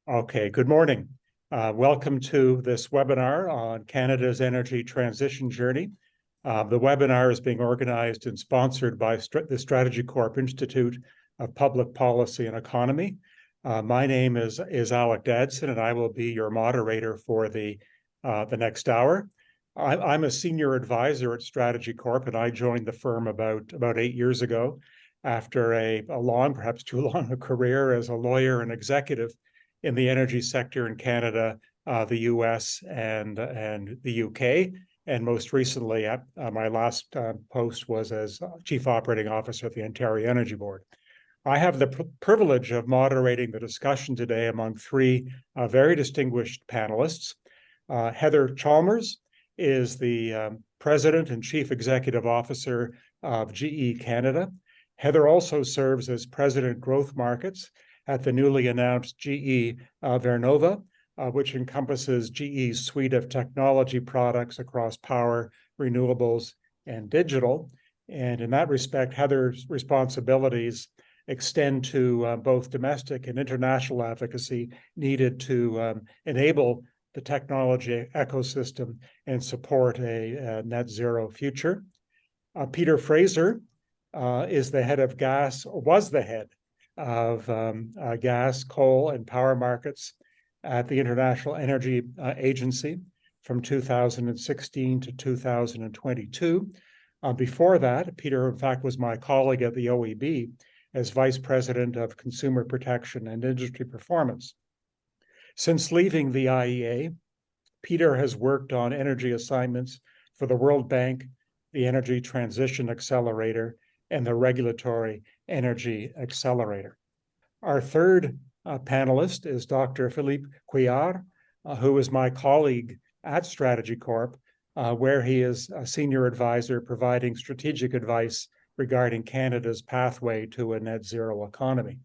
Okay, good morning. Welcome to this webinar on Canada's energy transition journey. The webinar is being organized and sponsored by the StrategyCorp Institute of Public Policy and Economy. My name is Alec Dadson, and I will be your moderator for the next hour. I'm a senior advisor at StrategyCorp, and I joined the firm about 8 years ago after a long, perhaps too long, a career as a lawyer and executive in the energy sector in Canada, the US, and the UK. And most recently, my last post was as Chief Operating Officer at the Ontario Energy Board. I have the privilege of moderating the discussion today among three very distinguished panelists. Heather Chalmers is the President and Chief Executive Officer of GE Canada. Heather also serves as President Growth Markets at the newly announced GE Vernova, which encompasses GE's suite of technology products across power, renewables, and digital. And in that respect, Heather's responsibilities extend to both domestic and international advocacy needed to enable the technology ecosystem and support a net zero future. Peter Fraser is the head of gas, or was the head of gas, coal, and power markets at the International Energy Agency from 2016 to 2022. Before that, Peter, in fact, was my colleague at the OEB as Vice President of Consumer Protection and Industry Performance. Since leaving the IEA, Peter has worked on energy assignments for the World Bank, the Energy Transition Accelerator, and the Regulatory Energy Accelerator. Our third panelist is Dr. Philippe Couillard, who is my colleague at StrategyCorp, where he is a senior advisor providing strategic advice regarding Canada's pathway to a net zero economy.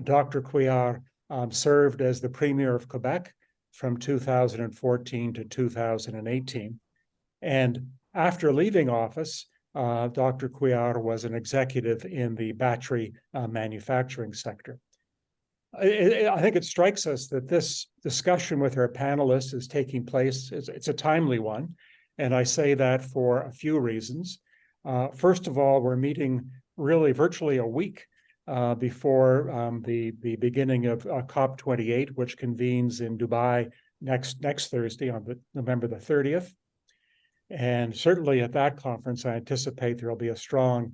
Dr. Couillard served as the Premier of Quebec from 2014 to 2018. And after leaving office, Dr. Couillard was an executive in the battery manufacturing sector. I think it strikes us that this discussion with our panelists is taking place. It's a timely one, and I say that for a few reasons. First of all, we're meeting really virtually a week before the beginning of COP28, which convenes in Dubai next Thursday on November the 30th. And certainly at that conference, I anticipate there will be a strong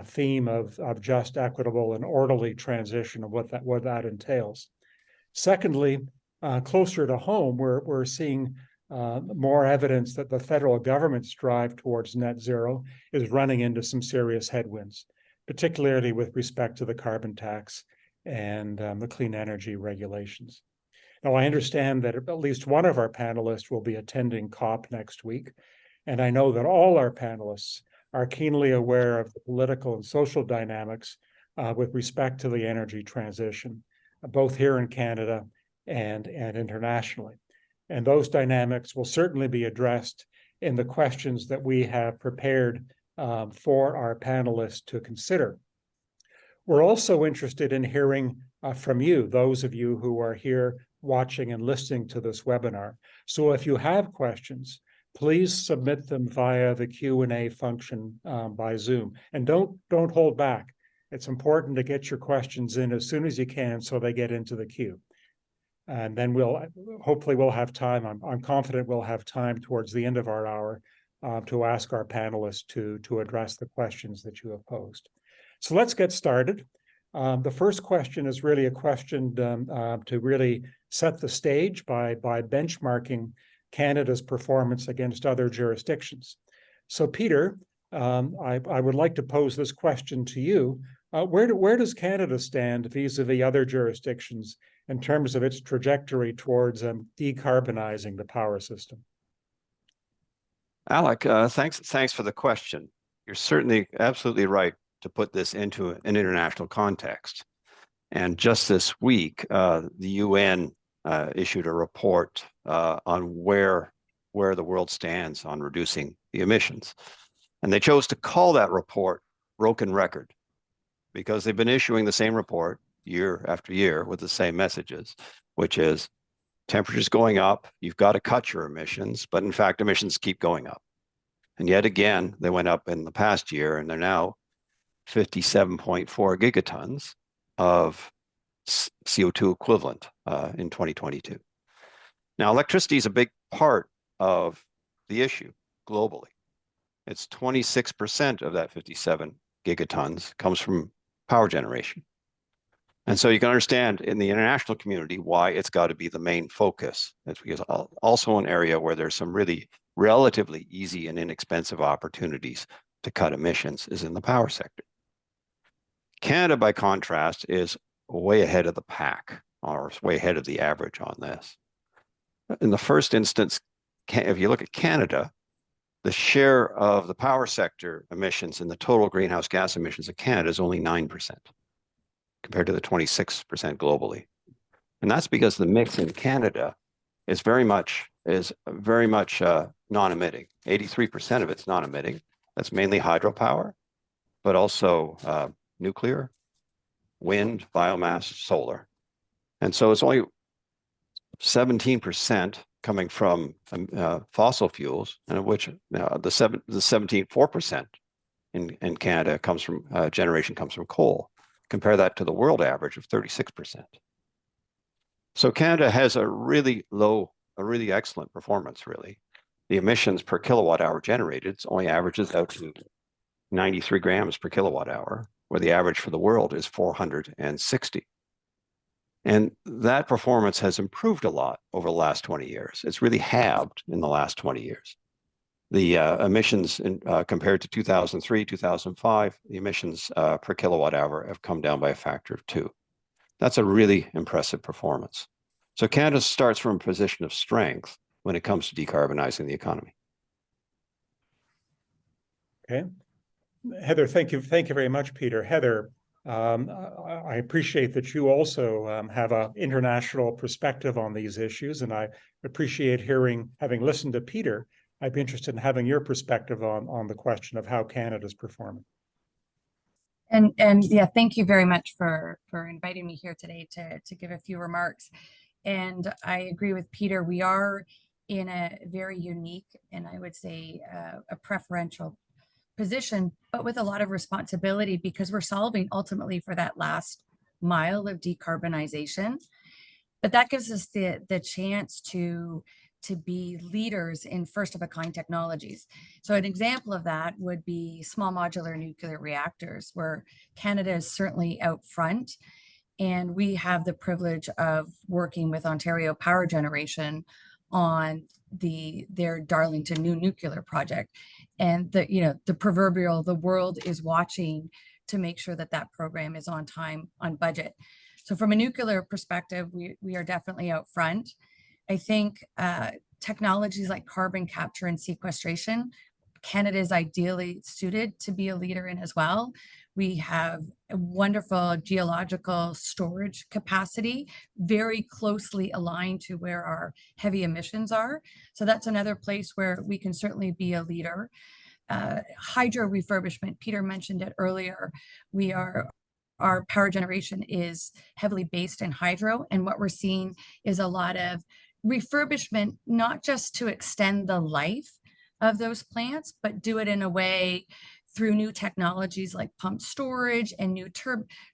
theme of just, equitable, and orderly transition of what that entails. Secondly, closer to home, we're seeing more evidence that the federal government's drive towards net zero is running into some serious headwinds, particularly with respect to the carbon tax and the clean energy regulations. Now, I understand that at least one of our panelists will be attending COP next week, and I know that all our panelists are keenly aware of the political and social dynamics with respect to the energy transition, both here in Canada and internationally. And those dynamics will certainly be addressed in the questions that we have prepared for our panelists to consider. We're also interested in hearing from you, those of you who are here watching and listening to this webinar. So if you have questions, please submit them via the Q&A function by Zoom. And don't hold back. It's important to get your questions in as soon as you can so they get into the queue. And then hopefully we'll have time. I'm confident we'll have time towards the end of our hour to ask our panelists to address the questions that you have posed. So let's get started. The first question is really a question to really set the stage by benchmarking Canada's performance against other jurisdictions. So Peter, I would like to pose this question to you. Where does Canada stand vis-a-vis other jurisdictions in terms of its trajectory towards decarbonizing the power system? Alec, thanks for the question. You're certainly absolutely right to put this into an international context. And just this week, the UN issued a report on where the world stands on reducing the emissions. And they chose to call that report Broken Record because they've been issuing the same report year after year with the same messages, which is temperatures going up, you've got to cut your emissions, but in fact, emissions keep going up. And yet again, they went up in the past year, and they're now 57.4 gigatons of CO2 equivalent in 2022. Now, electricity is a big part of the issue globally. It's 26% of that 57 gigatons comes from power generation. And so you can understand in the international community why it's got to be the main focus. It's because also an area where there's some really relatively easy and inexpensive opportunities to cut emissions is in the power sector. Canada, by contrast, is way ahead of the pack, or way ahead of the average on this. In the first instance, if you look at Canada, the share of the power sector emissions in the total greenhouse gas emissions of Canada is only 9%, compared to the 26% globally. And that's because the mix in Canada is very much non-emitting. 83% of it's non-emitting. That's mainly hydropower, but also nuclear, wind, biomass, solar. And so it's only 17% coming from fossil fuels, and of which the 4% in Canada comes from generation comes from coal. Compare that to the world average of 36%. So Canada has a really excellent performance, really. The emissions per kilowatt hour generated only averages out to 93 grams per kilowatt hour, where the average for the world is 460. And that performance has improved a lot over the last 20 years. It's really halved in the last 20 years. The emissions compared to 2003, 2005, the emissions per kilowatt hour have come down by a factor of 2. That's a really impressive performance. So Canada starts from a position of strength when it comes to decarbonizing the economy. Okay. Heather, thank you very much, Peter. Heather, I appreciate that you also have an international perspective on these issues, and I appreciate having listened to Peter, I'd be interested in having your perspective on the question of how Canada's performing. And yeah, thank you very much for inviting me here today to give a few remarks. And I agree with Peter. We are in a very unique, and I would say a preferential position, but with a lot of responsibility, because we're solving ultimately for that last mile of decarbonization. But that gives us the chance to be leaders in first of a kind technologies. So an example of that would be small modular nuclear reactors, where Canada is certainly out front. And we have the privilege of working with Ontario Power Generation on their Darlington new nuclear project. And the proverbial, the world is watching to make sure that that program is on time, on budget. So from a nuclear perspective, we are definitely out front. I think technologies like carbon capture and sequestration, Canada is ideally suited to be a leader in as well. We have a wonderful geological storage capacity, very closely aligned to where our heavy emissions are. So that's another place where we can certainly be a leader. Hydro refurbishment, Peter mentioned it earlier. Our power generation is heavily based in hydro, and what we're seeing is a lot of refurbishment, not just to extend the life of those plants, but do it in a way through new technologies like pump storage and new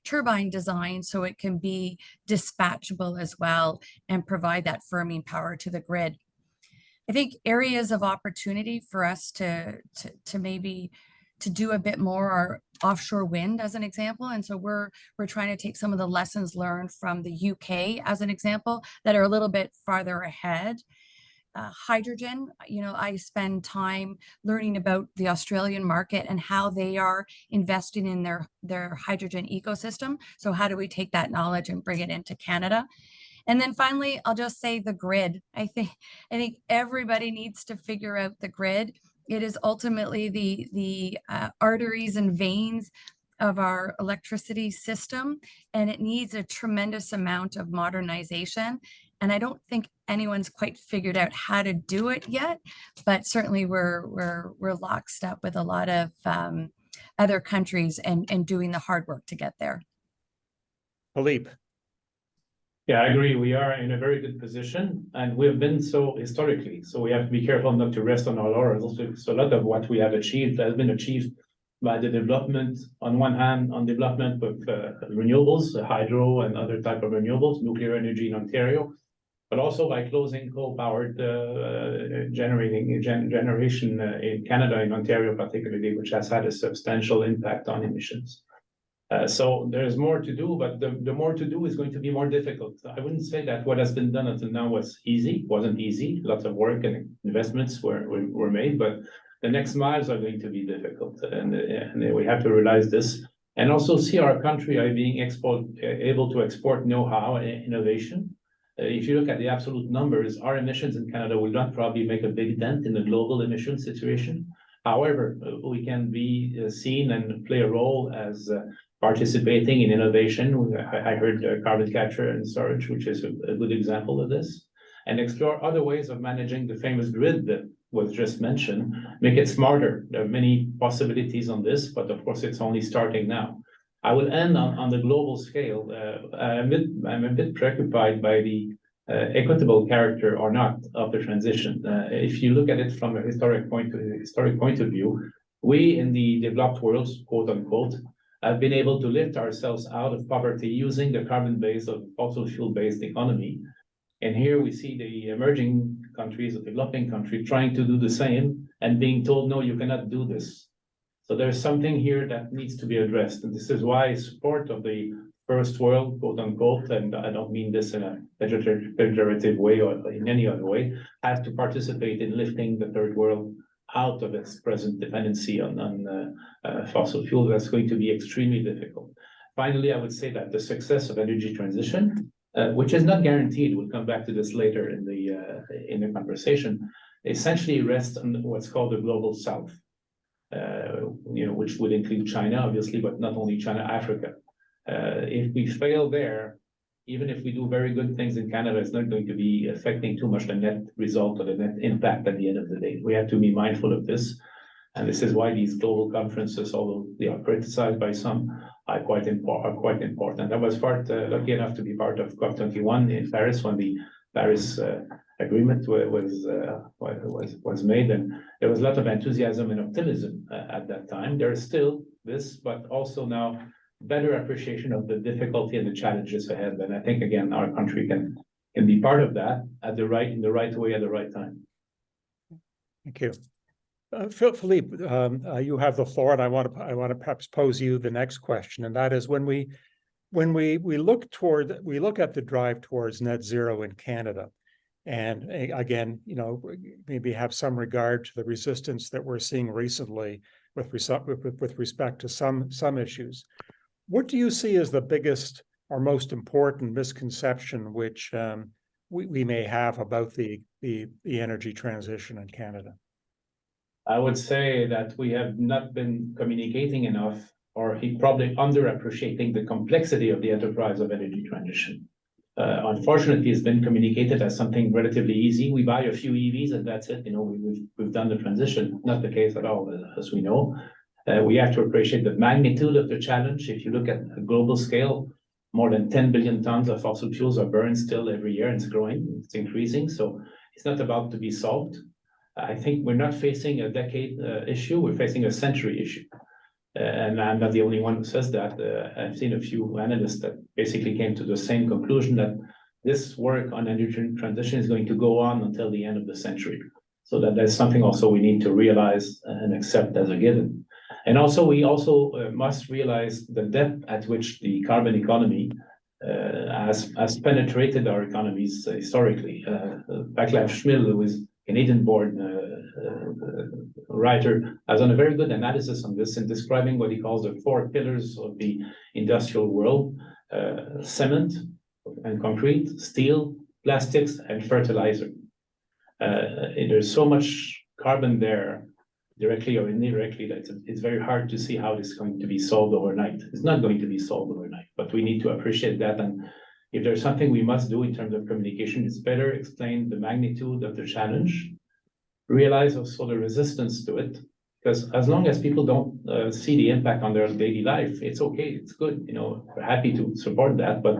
turbine design, so it can be dispatchable as well and provide that firming power to the grid. I think areas of opportunity for us to maybe to do a bit more are offshore wind, as an example. And so we're trying to take some of the lessons learned from the UK as an example that are a little bit farther ahead. Hydrogen, I spend time learning about the Australian market and how they are investing in their hydrogen ecosystem. So how do we take that knowledge and bring it into Canada? And then finally, I'll just say the grid. I think everybody needs to figure out the grid. It is ultimately the arteries and veins of our electricity system, and it needs a tremendous amount of modernization. And I don't think anyone's quite figured out how to do it yet, but certainly we're lockstep with a lot of other countries and doing the hard work to get there. Philippe. Yeah, I agree. We are in a very good position, and we've been so historically. So we have to be careful not to rest on our laurels. So a lot of what we have achieved has been achieved by the development, on one hand, on development of renewables, hydro and other type of renewables, nuclear energy in Ontario, but also by closing coal-powered generation in Canada, in Ontario particularly, which has had a substantial impact on emissions. So there's more to do, but the more to do is going to be more difficult. I wouldn't say that what has been done until now was easy. It wasn't easy. Lots of work and investments were made, but the next miles are going to be difficult, and we have to realize this, and also see our country being able to export know-how and innovation. If you look at the absolute numbers, our emissions in Canada will not probably make a big dent in the global emission situation. However, we can be seen and play a role as participating in innovation. I heard carbon capture and storage, which is a good example of this, and explore other ways of managing the famous grid that was just mentioned, make it smarter. There are many possibilities on this, but of course it's only starting now. I will end on the global scale. I'm a bit preoccupied by the equitable character or not of the transition. If you look at it from a historic point of view, we in the developed world, quote unquote, have been able to lift ourselves out of poverty using the carbon-based or fossil fuel-based economy. And here we see the emerging countries, the developing countries, trying to do the same and being told, no, you cannot do this. So there's something here that needs to be addressed. And this is why support of the first world, quote unquote, and I don't mean this in a pejorative way or in any other way, have to participate in lifting the third world out of its present dependency on fossil fuel. That's going to be extremely difficult. Finally, I would say that the success of energy transition, which is not guaranteed, we'll come back to this later in the conversation, essentially rests on what's called the global south, which would include China, obviously, but not only China, Africa. If we fail there, even if we do very good things in Canada, it's not going to be affecting too much the net result or the net impact at the end of the day. We have to be mindful of this. And this is why these global conferences, although they are criticized by some, are quite important. I was lucky enough to be part of COP21 in Paris when the Paris agreement was made, and there was a lot of enthusiasm and optimism at that time. There is still this, but also now better appreciation of the difficulty and the challenges ahead. And I think again, our country can be part of that in the right way at the right time. Thank you. Philippe, you have the floor, and I want to perhaps pose you the next question, and that is when we look at the drive towards net zero in Canada, and again, maybe have some regard to the resistance that we're seeing recently with respect to some issues. What do you see as the biggest or most important misconception which we may have about the energy transition in Canada? I would say that we have not been communicating enough, or probably underappreciating the complexity of the enterprise of energy transition. Unfortunately, it's been communicated as something relatively easy. We buy a few EVs and that's it. We've done the transition. Not the case at all, as we know. We have to appreciate the magnitude of the challenge. If you look at a global scale, more than 10 billion tons of fossil fuels are burned still every year, and it's growing, it's increasing. So it's not about to be solved. I think we're not facing a decade issue, we're facing a century issue. And I'm not the only one who says that. I've seen a few analysts that basically came to the same conclusion, that this work on energy transition is going to go on until the end of the century. So that's something also we need to realize and accept as a given. And also, we must realize the depth at which the carbon economy has penetrated our economies historically. Vaclav Smil, who is Canadian-born writer, has done a very good analysis on this in describing what he calls the 4 pillars of the industrial world: cement and concrete, steel, plastics, and fertilizer. There's so much carbon there, directly or indirectly, that it's very hard to see how this is going to be solved overnight. It's not going to be solved overnight, but we need to appreciate that. And if there's something we must do in terms of communication, it's better explain the magnitude of the challenge, realize also the resistance to it, Because as long as people don't see the impact on their daily life, it's okay, it's good. We're happy to support that, but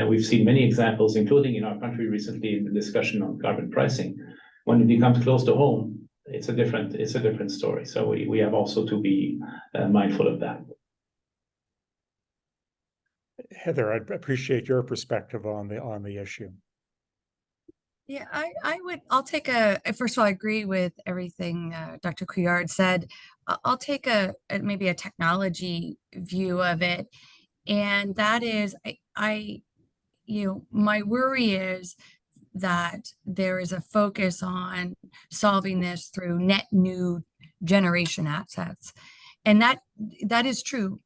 we've seen many examples, including in our country recently in the discussion on carbon pricing. When it becomes close to home, it's a different story. So we have also to be mindful of that. Heather, I'd appreciate your perspective on the issue. Yeah, I'll take first of all, I agree with everything Dr. Couillard said. I'll take maybe a technology view of it. And that is, my worry is that there is a focus on solving this through net new generation assets. And that is true,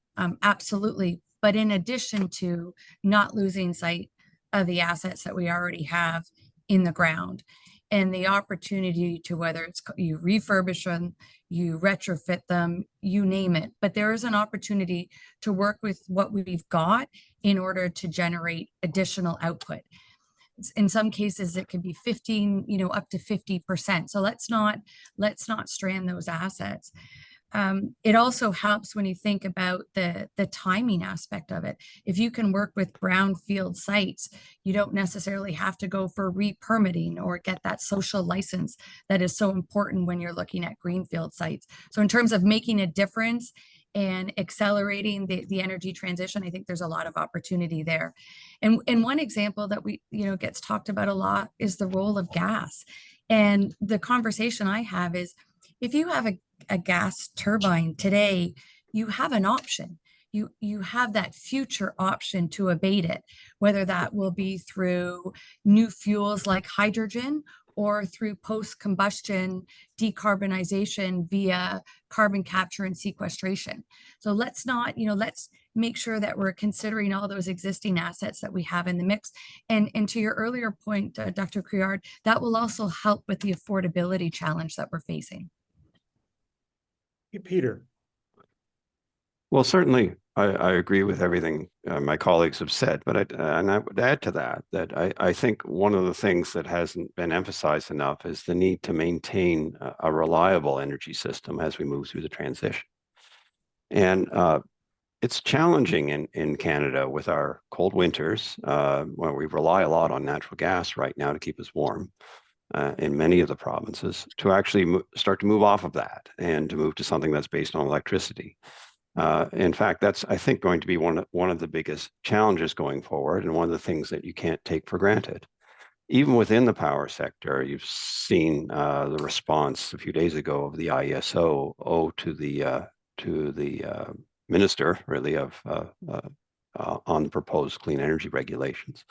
absolutely. But in addition to not losing sight of the assets that we already have in the ground and the opportunity to, whether it's you refurbish them, you retrofit them, you name it, but there is an opportunity to work with what we've got in order to generate additional output. In some cases it could be 15, up to 50%. So let's not strand those assets. It also helps when you think about the timing aspect of it. If you can work with brownfield sites, you don't necessarily have to go for re-permitting or get that social license that is so important when you're looking at greenfield sites. So in terms of making a difference and accelerating the energy transition, I think there's a lot of opportunity there. And one example that gets talked about a lot is the role of gas. And the conversation I have is, if you have a gas turbine today, you have an option. You have that future option to abate it, whether that will be through new fuels like hydrogen or through post-combustion decarbonization via carbon capture and sequestration. So let's make sure that we're considering all those existing assets that we have in the mix. And to your earlier point, Dr. Couillard, that will also help with the affordability challenge that we're facing. Peter. Well, certainly I agree with everything my colleagues have said, but I would add to that I think one of the things that hasn't been emphasized enough is the need to maintain a reliable energy system as we move through the transition. And it's challenging in Canada with our cold winters, where we rely a lot on natural gas right now to keep us warm. In many of the provinces, to actually start to move off of that and to move to something that's based on electricity. In fact, that's, I think, going to be one of the biggest challenges going forward, and one of the things that you can't take for granted. Even within the power sector, you've seen the response a few days ago of the IESO to the minister, really, on the proposed clean energy regulations.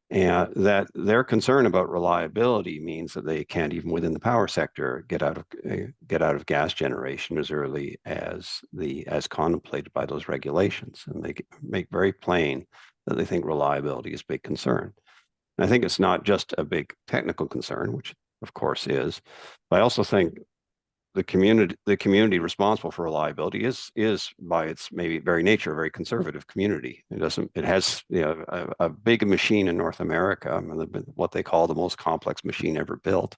And that their concern about reliability means that they can't, even within the power sector, get out of gas generation as early as contemplated by those regulations. And they make very plain that they think reliability is a big concern. And I think it's not just a big technical concern, which of course is, but I also think the community responsible for reliability is by its maybe very nature a very conservative community. It has a big machine in North America, what they call the most complex machine ever built,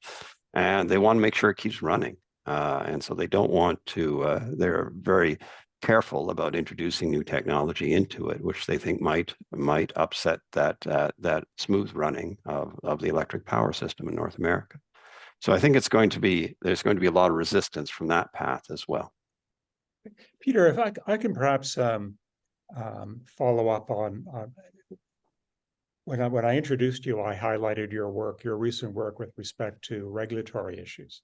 and they want to make sure it keeps running. And so they don't want to. They're very careful about introducing new technology into it, which they think might upset that smooth running of the electric power system in North America. So I think there's going to be a lot of resistance from that path as well. Peter, if I can perhaps follow up on when I introduced you, I highlighted your recent work with respect to regulatory issues,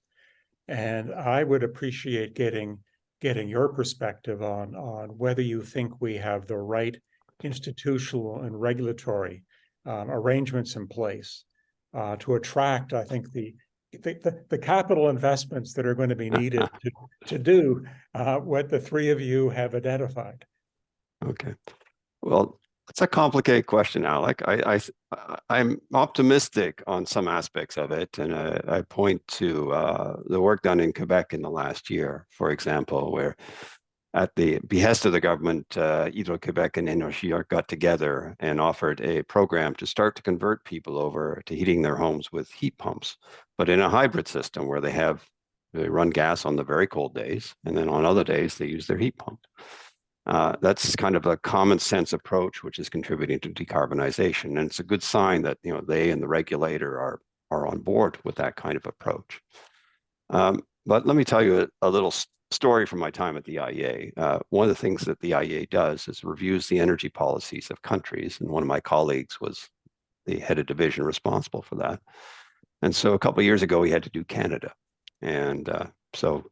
and I would appreciate getting your perspective on whether you think we have the right institutional and regulatory arrangements in place to attract, I think, the capital investments that are going to be needed to do what the three of you have identified. Okay. Well, it's a complicated question, Alec. I'm optimistic on some aspects of it, and I point to the work done in Quebec in the last year, for example, where at the behest of the government, Hydro-Québec and Énergie got together and offered a program to start to convert people over to heating their homes with heat pumps, but in a hybrid system where they have They run gas on the very cold days, and then on other days they use their heat pump. That's kind of a common sense approach, which is contributing to decarbonization, and it's a good sign that they and the regulator are on board with that kind of approach. But let me tell you a little story from my time at the IEA. One of the things that the IEA does is reviews the energy policies of countries, and one of my colleagues was the head of division responsible for that. And so a couple of years ago, we had to do Canada, and so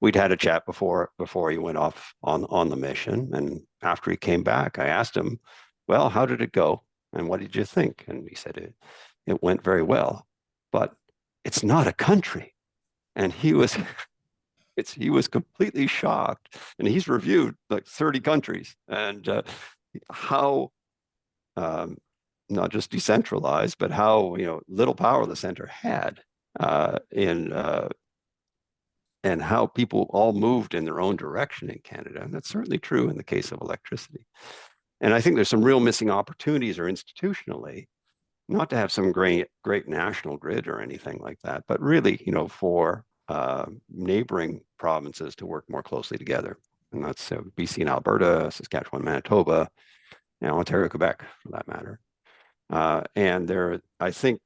we'd had a chat before he went off on the mission. And after he came back, I asked him, "Well, how did it go? And what did you think?" And he said it went very well, but it's not a country. And he was completely shocked. And he's reviewed like 30 countries, and how not just decentralized, but how little power the center had and how people all moved in their own direction in Canada. And that's certainly true in the case of electricity. And I think there's some real missing opportunities or institutionally, not to have some great national grid or anything like that, but really, for neighboring provinces to work more closely together. And that's BC and Alberta, Saskatchewan, Manitoba, and Ontario, Quebec, for that matter. And I think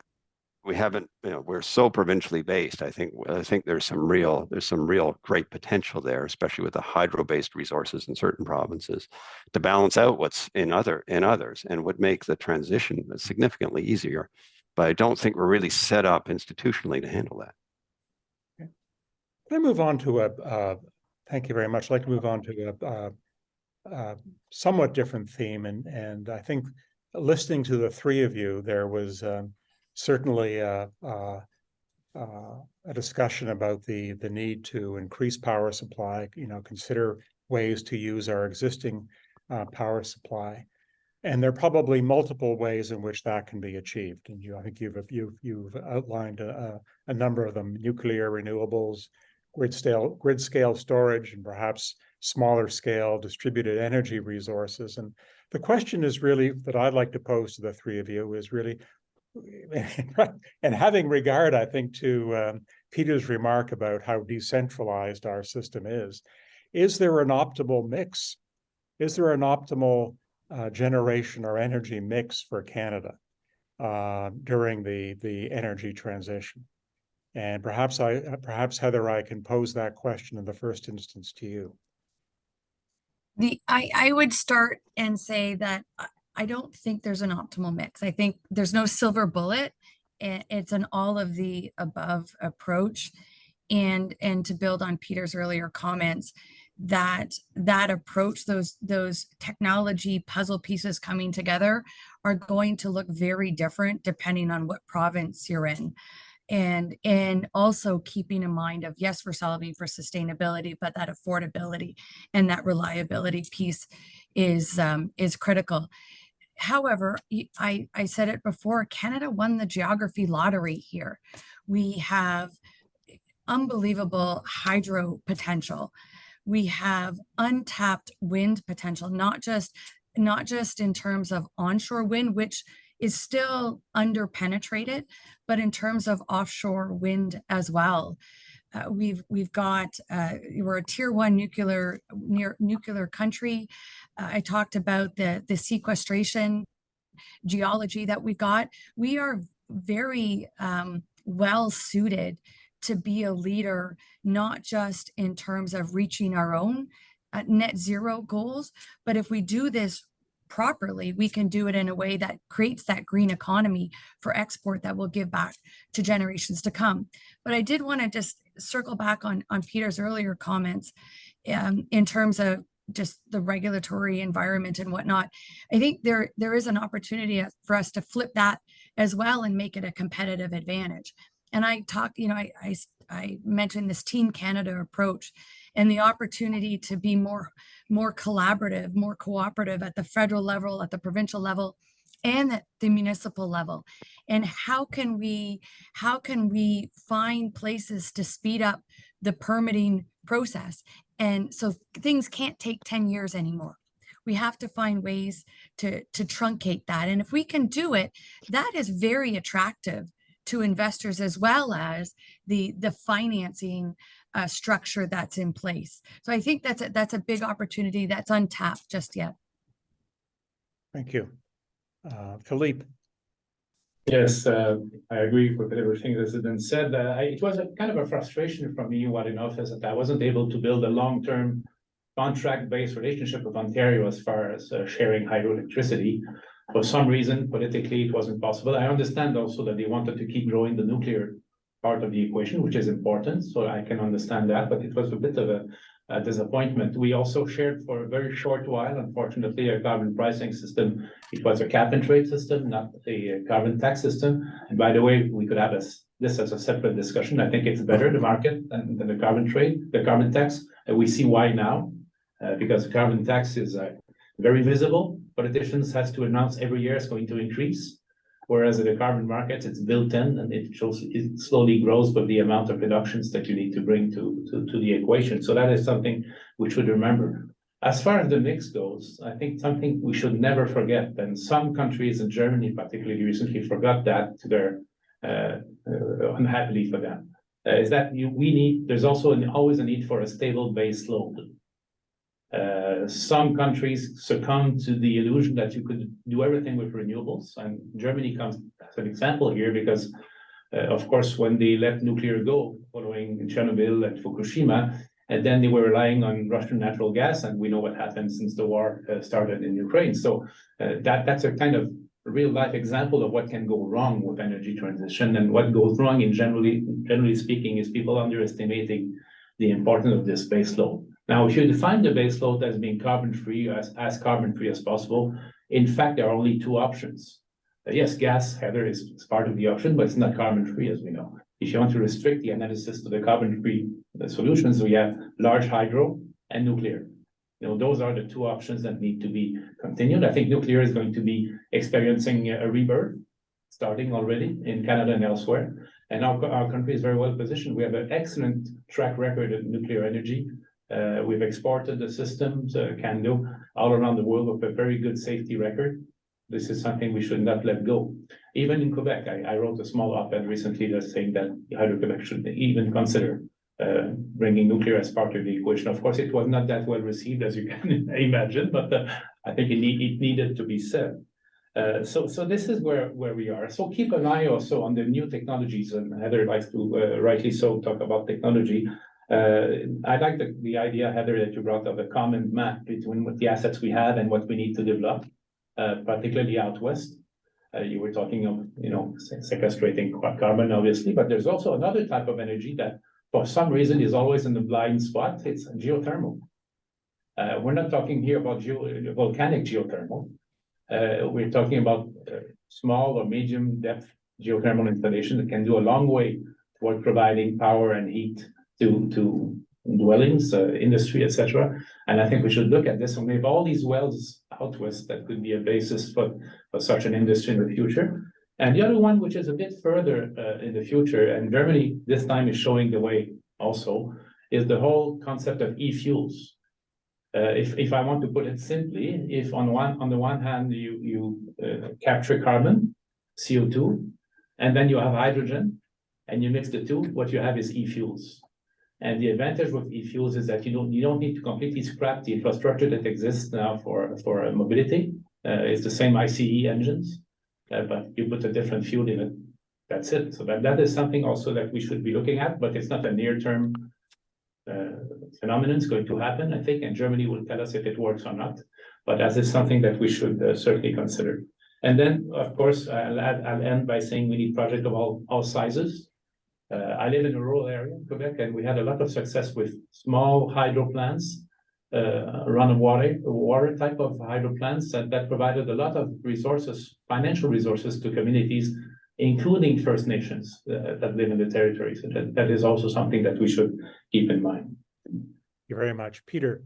we haven't, we're so provincially based. I think there's some real great potential there, especially with the hydro-based resources in certain provinces, to balance out what's in others, and would make the transition significantly easier. But I don't think we're really set up institutionally to handle that. Okay. Can I move on to thank you very much. I'd like to move on to a somewhat different theme, and I think listening to the three of you, there was certainly a discussion about the need to increase power supply, consider ways to use our existing power supply. And there are probably multiple ways in which that can be achieved. And I think you've outlined a number of them: nuclear, renewables, grid scale storage, and perhaps smaller scale distributed energy resources. And the question is really that I'd like to pose to the three of you is really, and having regard, I think, to Peter's remark about how decentralized our system is there an optimal mix? Is there an optimal generation or energy mix for Canada during the energy transition? And perhaps Heather, I can pose that question in the first instance to you. I would start and say that I don't think there's an optimal mix. I think there's no silver bullet. It's an all of the above approach. And to build on Peter's earlier comments, that approach, those technology puzzle pieces coming together are going to look very different depending on what province you're in. And also keeping in mind of, yes, we're solving for sustainability, but that affordability and that reliability piece is critical. However, I said it before, Canada won the geography lottery here. We have unbelievable hydro potential. We have untapped wind potential, not just in terms of onshore wind, which is still under-penetrated, but in terms of offshore wind as well. We've got, we're a tier 1 nuclear country. I talked about the sequestration geology that we've got. We are very well suited to be a leader, not just in terms of reaching our own net zero goals, but if we do this properly, we can do it in a way that creates that green economy for export that will give back to generations to come. But I did want to just circle back on Peter's earlier comments in terms of just the regulatory environment and whatnot. I think there is an opportunity for us to flip that as well and make it a competitive advantage. And I talked, I mentioned this Team Canada approach and the opportunity to be more collaborative, more cooperative at the federal level, at the provincial level, and at the municipal level. And how can we find places to speed up the permitting process? And so things can't take 10 years anymore. We have to find ways to truncate that. And if we can do it, that is very attractive to investors, as well as the financing structure that's in place. So I think that's a big opportunity that's untapped just yet. Thank you. Philippe. Yes, I agree with everything that has been said. It was a kind of a frustration for me while in office that I wasn't able to build a long-term contract-based relationship with Ontario as far as sharing hydroelectricity. For some reason, politically, it wasn't possible. I understand also that they wanted to keep growing the nuclear part of the equation, which is important, so I can understand that, but it was a bit of a disappointment. We also shared for a very short while, unfortunately, a carbon pricing system. It was a cap and trade system, not a carbon tax system. And by the way, we could have this as a separate discussion. I think it's better, the market, than the carbon trade, the carbon tax. And we see why now, because the carbon tax is very visible. Politicians has to announce every year it's going to increase. Whereas in the carbon market, it's built in and it slowly grows with the amount of reductions that you need to bring to the equation. So that is something we should remember. As far as the mix goes, I think something we should never forget, and some countries in Germany particularly recently forgot that to their unhappily for them, is that there's also always a need for a stable base load. Some countries succumb to the illusion that you could do everything with renewables, and Germany comes as an example here because, of course, when they let nuclear go following Chernobyl and Fukushima, and then they were relying on Russian natural gas, and we know what happened since the war started in Ukraine. So that's a kind of real-life example of what can go wrong with energy transition, and what goes wrong in generally speaking is people underestimating the importance of this base load. Now, if you define the base load as being carbon-free, as carbon-free as possible, in fact, there are only two options. Yes, gas, Heather, is part of the option, but it's not carbon-free, as we know. If you want to restrict the analysis to the carbon-free solutions, we have large hydro and nuclear. Those are the two options that need to be continued. I think nuclear is going to be experiencing a rebirth, starting already in Canada and elsewhere. And our country is very well positioned. We have an excellent track record of nuclear energy. We've exported the systems, can do, all around the world with a very good safety record. This is something we should not let go. Even in Quebec, I wrote a small op-ed recently that's saying that Hydro-Quebec should even consider bringing nuclear as part of the equation. Of course, it was not that well received, as you can imagine, but I think it needed to be said. So this is where we are. So keep an eye also on the new technologies, and Heather likes to rightly so talk about technology. I like the idea, Heather, that you brought of a common map between what the assets we have and what we need to develop, particularly out west. You were talking of, sequestrating carbon, obviously, but there's also another type of energy that, for some reason, is always in the blind spot. It's geothermal. We're not talking here about volcanic geothermal. We're talking about small or medium depth geothermal installation that can do a long way toward providing power and heat to dwellings, industry, etc. And I think we should look at this, and we have all these wells out west that could be a basis for such an industry in the future. And the other one, which is a bit further in the future, and Germany this time is showing the way also, is the whole concept of e-fuels. If I want to put it simply, if on the one hand you capture carbon, CO2, and then you have hydrogen, and you mix the two, what you have is e-fuels. And the advantage with e-fuels is that you don't need to completely scrap the infrastructure that exists now for mobility. It's the same ICE engines, but you put a different fuel in it. That's it. So that is something also that we should be looking at, but it's not a near-term phenomenon. It's going to happen, I think, and Germany will tell us if it works or not. But that is something that we should certainly consider. And then, of course, I'll end by saying we need projects of all sizes. I live in a rural area in Quebec, and we had a lot of success with small hydro plants, run-of-water type of hydro plants that provided a lot of resources, financial resources to communities, including First Nations that live in the territory. So that is also something that we should keep in mind. Thank you very much. Peter.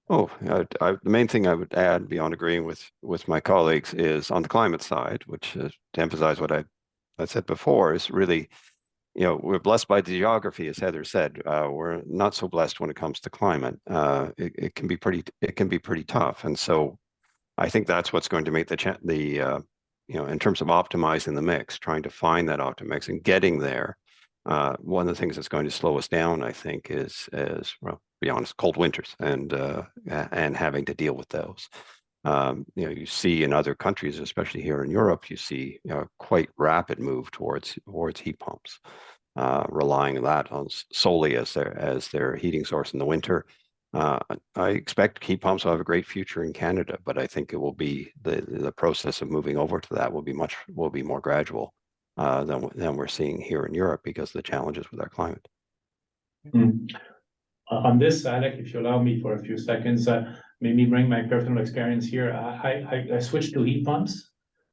The main thing I would add beyond agreeing with my colleagues is on the climate side, which is to emphasize what I said before, is really, we're blessed by the geography, as Heather said. We're not so blessed when it comes to climate. It can be pretty tough, and so I think that's what's going to make the in terms of optimizing the mix, trying to find that optimal mix and getting there. One of the things that's going to slow us down, I think, is well, to be honest, cold winters and having to deal with those. You see in other countries, especially here in Europe, you see quite rapid move towards heat pumps, relying on that solely as their heating source in the winter. I expect heat pumps will have a great future in Canada, but I think it will be the process of moving over to that will be more gradual than we're seeing here in Europe because of the challenges with our climate. On this, Alec, if you allow me for a few seconds, maybe bring my personal experience here. I switched to heat pumps,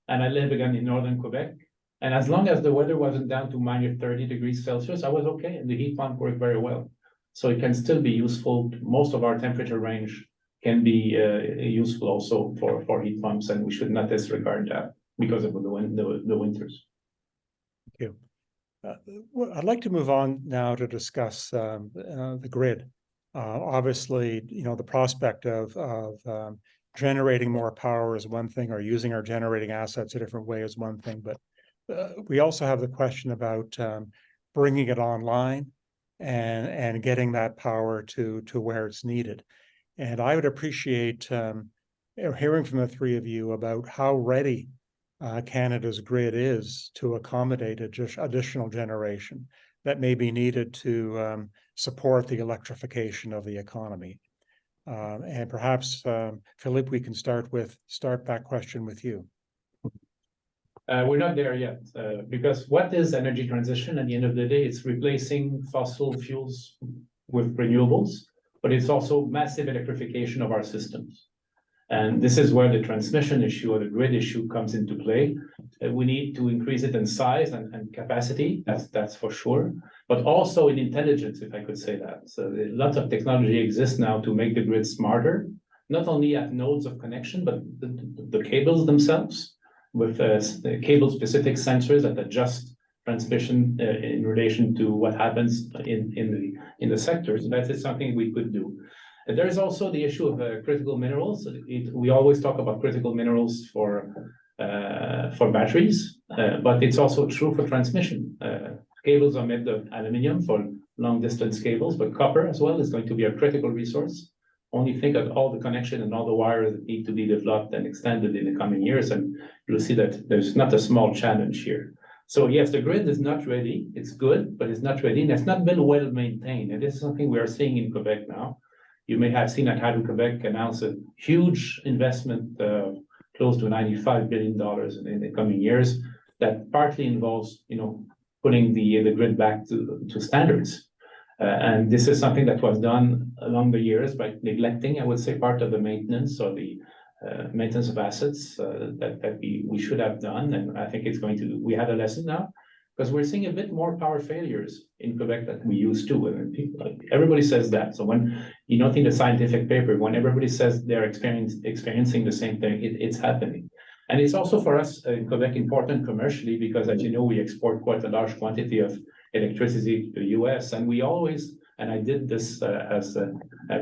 and I live again in northern Quebec. And as long as the weather wasn't down to -30°C, I was okay, and the heat pump worked very well. So it can still be useful. Most of our temperature range can be useful also for heat pumps, and we should not disregard that because of the winters. Thank you. I'd like to move on now to discuss the grid. Obviously, the prospect of generating more power is one thing, or using our generating assets a different way is one thing, but we also have the question about bringing it online and getting that power to where it's needed. And I would appreciate hearing from the three of you about how ready Canada's grid is to accommodate additional generation that may be needed to support the electrification of the economy. And perhaps, Philippe, we can start that question with you. We're not there yet, because what is energy transition? At the end of the day, it's replacing fossil fuels with renewables, but it's also massive electrification of our systems. And this is where the transmission issue or the grid issue comes into play. We need to increase it in size and capacity, that's for sure, but also in intelligence, if I could say that. So lots of technology exists now to make the grid smarter, not only at nodes of connection, but the cables themselves, with cable-specific sensors that adjust transmission in relation to what happens in the sectors. That is something we could do. There is also the issue of critical minerals. We always talk about critical minerals for batteries, but it's also true for transmission. Cables are made of aluminium for long-distance cables, but copper as well is going to be a critical resource. Only think of all the connection and all the wires that need to be developed and extended in the coming years, and you'll see that there's not a small challenge here. So yes, the grid is not ready. It's good, but it's not ready, and it's not been well maintained. And this is something we are seeing in Quebec now. You may have seen that Hydro-Quebec announced a huge investment, close to $95 billion in the coming years, that partly involves, putting the grid back to standards. And this is something that was done along the years by neglecting, I would say, part of the maintenance or the maintenance of assets that we should have done. And I think we had a lesson now, because we're seeing a bit more power failures in Quebec than we used to. And everybody says that. So when you note in the scientific paper, when everybody says they're experiencing the same thing, it's happening. And it's also for us in Quebec important commercially, because as you know, we export quite a large quantity of electricity to the US. And we always, and I did this as a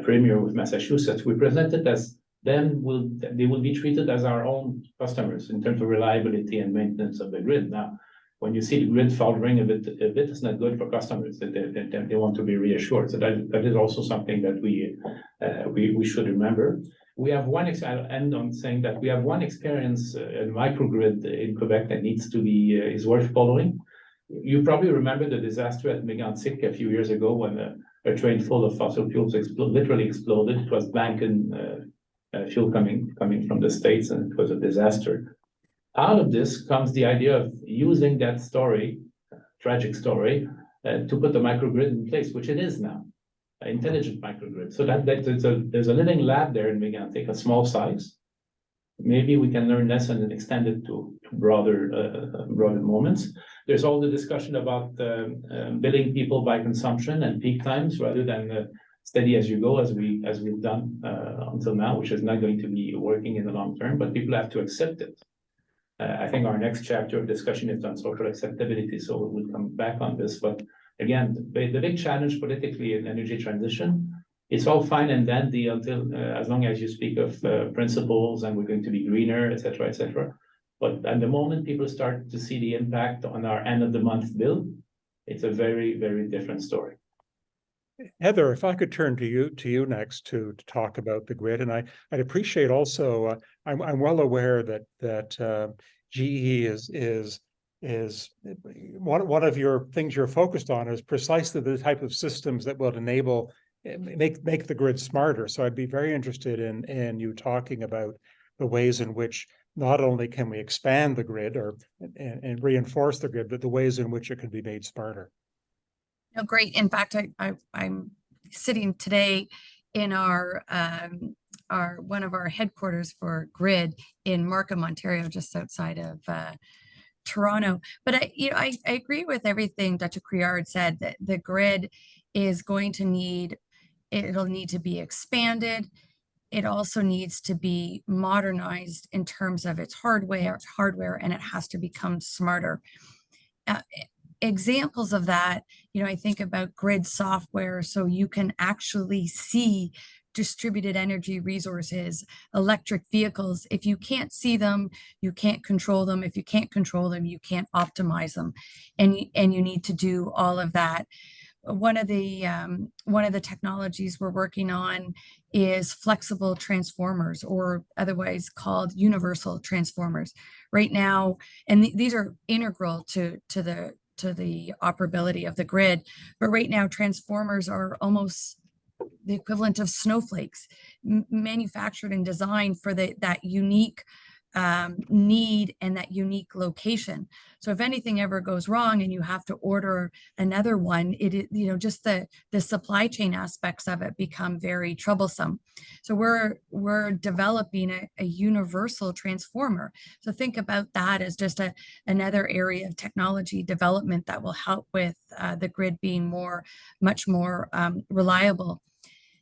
premier with Massachusetts, we presented as they will be treated as our own customers in terms of reliability and maintenance of the grid. Now, when you see the grid faltering a bit, it's not good for customers. They want to be reassured. So that is also something that we should remember. We have I'll end on saying that we have one experience in microgrid in Quebec that is worth following. You probably remember the disaster at Mégantic a few years ago when a train full of fossil fuels literally exploded. It was Banken fuel coming from the States, and it was a disaster. Out of this comes the idea of using that story, tragic story, to put the microgrid in place, which it is now, an intelligent microgrid. So there's a living lab there in Mégantic, a small size. Maybe we can learn lessons and extend it to broader moments. There's all the discussion about billing people by consumption and peak times rather than steady as you go, as we've done until now, which is not going to be working in the long term, but people have to accept it. I think our next chapter of discussion is on social acceptability, so we'll come back on this. But again, the big challenge politically in energy transition, it's all fine and dandy until as long as you speak of principles and we're going to be greener, et cetera, But at the moment people start to see the impact on our end of the month bill, it's a very, very different story. Heather, if I could turn to you next to talk about the grid, and I'd appreciate also. I'm well aware that GE is one of your things you're focused on is precisely the type of systems that will enable make the grid smarter. So I'd be very interested in you talking about the ways in which not only can we expand the grid and reinforce the grid, but the ways in which it can be made smarter. Oh, great. In fact, I'm sitting today in our one of our headquarters for Grid in Markham, Ontario, just outside of Toronto. But I agree with everything Dr. Criard said, that the grid is going to it'll need to be expanded. It also needs to be modernized in terms of its hardware, and it has to become smarter. Examples of that, I think about grid software, so you can actually see distributed energy resources, electric vehicles. If you can't see them, you can't control them. If you can't control them, you can't optimize them. And you need to do all of that. One of the technologies we're working on is flexible transformers, or otherwise called universal transformers. Right now, and these are integral to the operability of the grid. But right now, transformers are almost the equivalent of snowflakes, manufactured and designed for that unique need and that unique location. So if anything ever goes wrong and you have to order another one, just the supply chain aspects of it become very troublesome. So we're developing a universal transformer. So think about that as just another area of technology development that will help with the grid being much more reliable.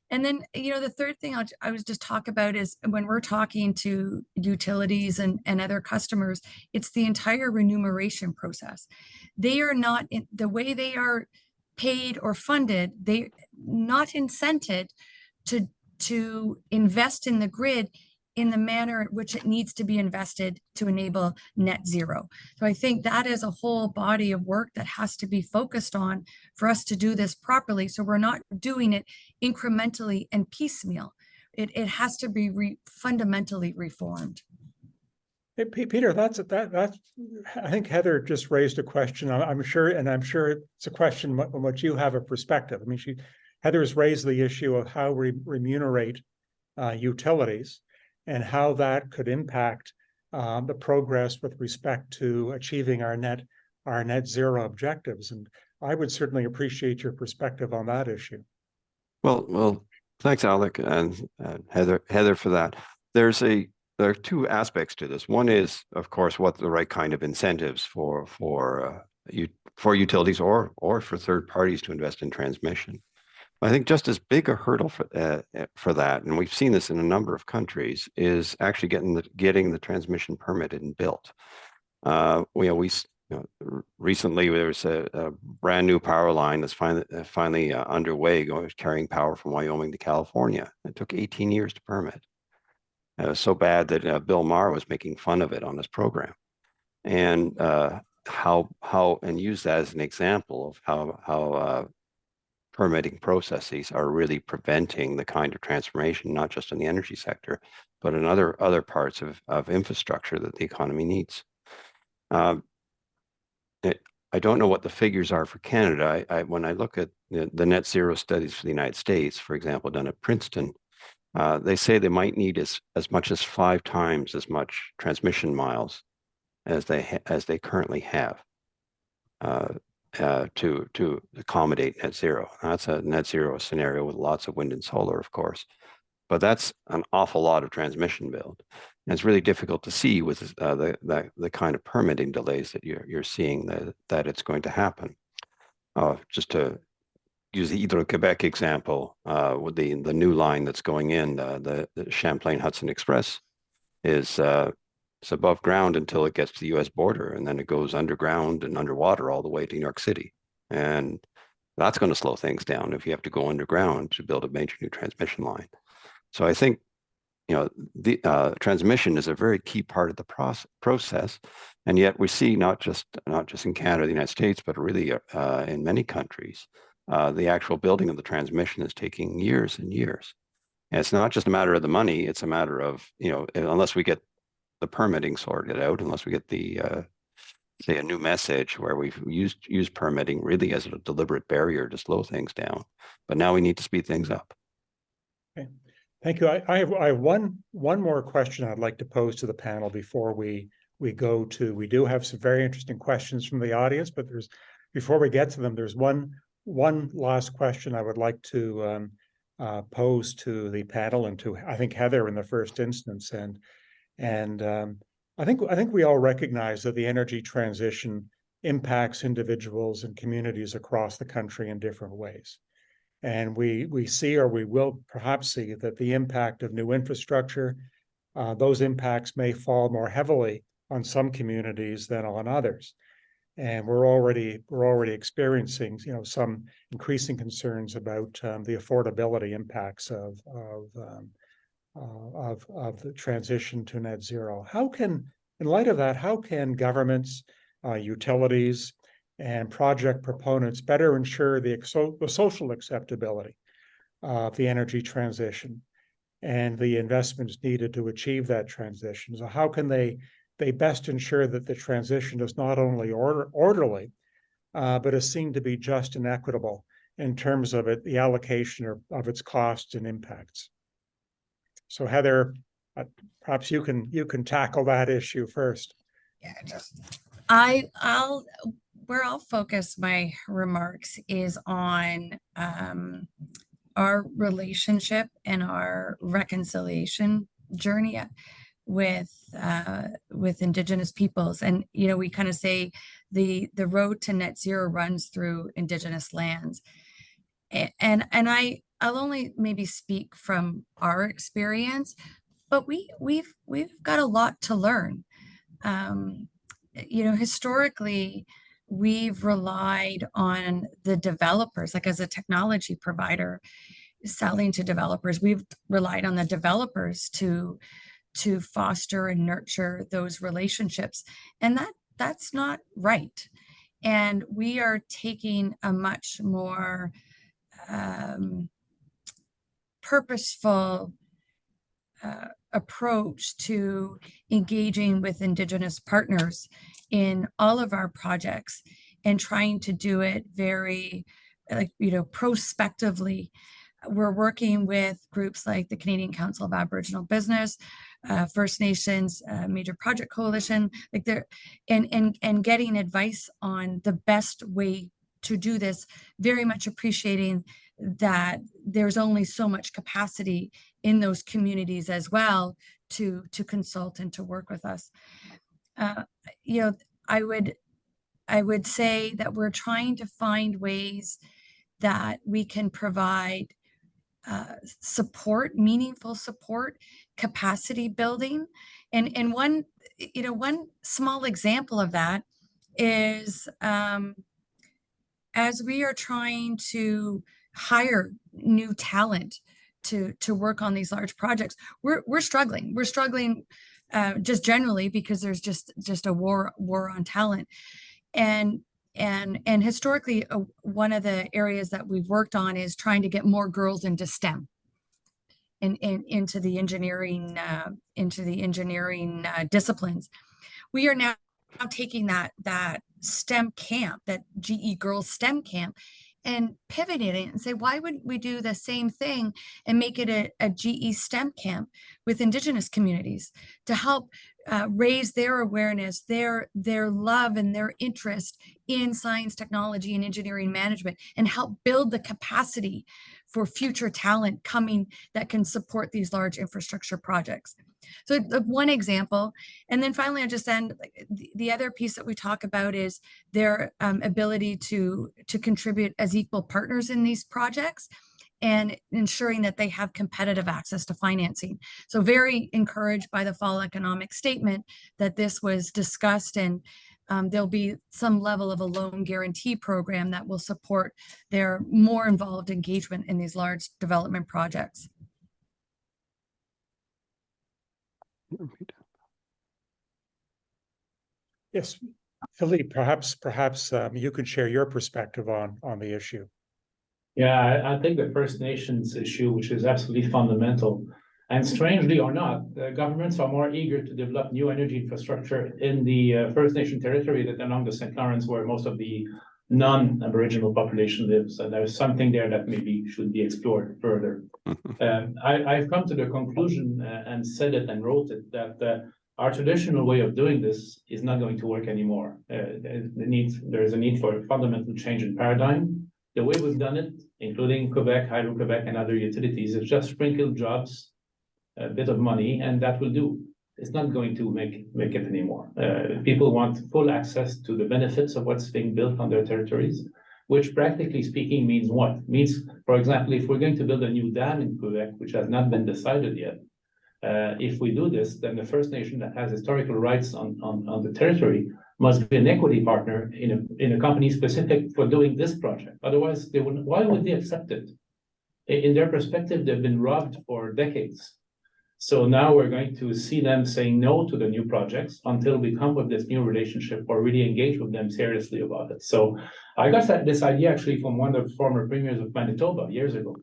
And then, the third thing I was just talk about is when we're talking to utilities and other customers, it's the entire remuneration process. They are not, the way they are paid or funded, they're not incented to invest in the grid in the manner in which it needs to be invested to enable net zero. So I think that is a whole body of work that has to be focused on for us to do this properly. So we're not doing it incrementally and piecemeal. It has to be fundamentally reformed. Hey, Peter, that's I think Heather just raised a question. I'm sure it's a question on what you have a perspective. I mean, Heather's raised the issue of how we remunerate utilities, and how that could impact the progress with respect to achieving our net zero objectives. And I would certainly appreciate your perspective on that issue. Well, thanks, Alec and Heather for that. There are two aspects to this. One is, of course, what the right kind of incentives for utilities or for third parties to invest in transmission. I think just as big a hurdle for that, and we've seen this in a number of countries, is actually getting the transmission permitted and built. Recently there was a brand new power line that's finally underway, carrying power from Wyoming to California. It took 18 years to permit. It was so bad that Bill Maher was making fun of it on his program, and and use that as an example of how permitting processes are really preventing the kind of transformation, not just in the energy sector, but in other parts of infrastructure that the economy needs. I don't know what the figures are for Canada. When I look at the net zero studies for the United States, for example, done at Princeton, they say they might need as much as 5 times as much transmission miles as they currently have. To accommodate net zero. That's a net zero scenario with lots of wind and solar, of course, but that's an awful lot of transmission build. And it's really difficult to see with the kind of permitting delays that you're seeing that it's going to happen. Just to use the Hydro-Quebec example, with the new line that's going in, the Champlain Hudson Express is it's above ground until it gets to the U.S. border, and then it goes underground and underwater all the way to New York City. And that's going to slow things down if you have to go underground to build a major new transmission line. So I think the transmission is a very key part of the process, and yet we see not just in Canada, the United States, but really in many countries, the actual building of the transmission is taking years and years. And it's not just a matter of the money; it's a matter of unless we get the permitting sorted out, unless we get the say a new message where we've used permitting really as a deliberate barrier to slow things down, but now we need to speed things up. Okay. Thank you. I have one more question I'd like to pose to the panel before we do have some very interesting questions from the audience, but before we get to them, there's one last question I would like to pose to the panel and to, I think, Heather in the first instance. And I think we all recognize that the energy transition impacts individuals and communities across the country in different ways. And we see, or we will perhaps see, that the impact of new infrastructure, those impacts may fall more heavily on some communities than on others. And we're already experiencing, some increasing concerns about the affordability impacts of the transition to net zero. In light of that, how can governments, utilities, and project proponents better ensure the social acceptability of the energy transition and the investments needed to achieve that transition? So how can they best ensure that the transition is not only orderly, but is seen to be just and equitable in terms of the allocation of its costs and impacts? So Heather, perhaps you can tackle that issue first. Yeah, where I'll focus my remarks is on our relationship and our reconciliation journey with Indigenous peoples. And we kind of say the road to net zero runs through Indigenous lands. And I'll only maybe speak from our experience, but we've got a lot to learn. Historically, we've relied on the developers, like as a technology provider selling to developers, we've relied on the developers to foster and nurture those relationships. And that's not right. And we are taking a much more purposeful approach to engaging with Indigenous partners in all of our projects and trying to do it very, prospectively. We're working with groups like the Canadian Council of Aboriginal Business, First Nations, Major Project Coalition, and getting advice on the best way to do this, very much appreciating that there's only so much capacity in those communities as well to consult and to work with us. I would say that we're trying to find ways that we can provide support, meaningful support, capacity building. And one small example of that is as we are trying to hire new talent to work on these large projects, we're struggling. We're struggling just generally because there's just a war on talent. And historically, one of the areas that we've worked on is trying to get more girls into STEM and into the engineering disciplines. We are now taking that STEM camp, that GE Girls STEM camp, and pivoting it and say, why would we do the same thing and make it a GE STEM camp with Indigenous communities to help raise their awareness, their love and their interest in science, technology, and engineering management, and help build the capacity for future talent coming that can support these large infrastructure projects. So one example, and then finally I'll just end, the other piece that we talk about is their ability to contribute as equal partners in these projects and ensuring that they have competitive access to financing. So very encouraged by the fall economic statement that this was discussed, and there'll be some level of a loan guarantee program that will support their more involved engagement in these large development projects. Yes, Philippe, perhaps you could share your perspective on the issue. Yeah, I think the First Nations issue, which is absolutely fundamental, and strangely or not, governments are more eager to develop new energy infrastructure in the First Nation territory than along the St. Lawrence, where most of the non-Aboriginal population lives. And there's something there that maybe should be explored further. I've come to the conclusion and said it and wrote it that our traditional way of doing this is not going to work anymore. There's a need for a fundamental change in paradigm. The way we've done it, including Quebec, Hydro-Quebec, and other utilities, is just sprinkle jobs, a bit of money, and that will do. It's not going to make it anymore. People want full access to the benefits of what's being built on their territories, which practically speaking means what? Means, for example, if we're going to build a new dam in Quebec, which has not been decided yet, if we do this, then the First Nation that has historical rights on the territory must be an equity partner in a company specific for doing this project. Otherwise, why would they accept it? In their perspective, they've been robbed for decades. So now we're going to see them saying no to the new projects until we come with this new relationship or really engage with them seriously about it. So I got this idea actually from one of the former premiers of Manitoba years ago,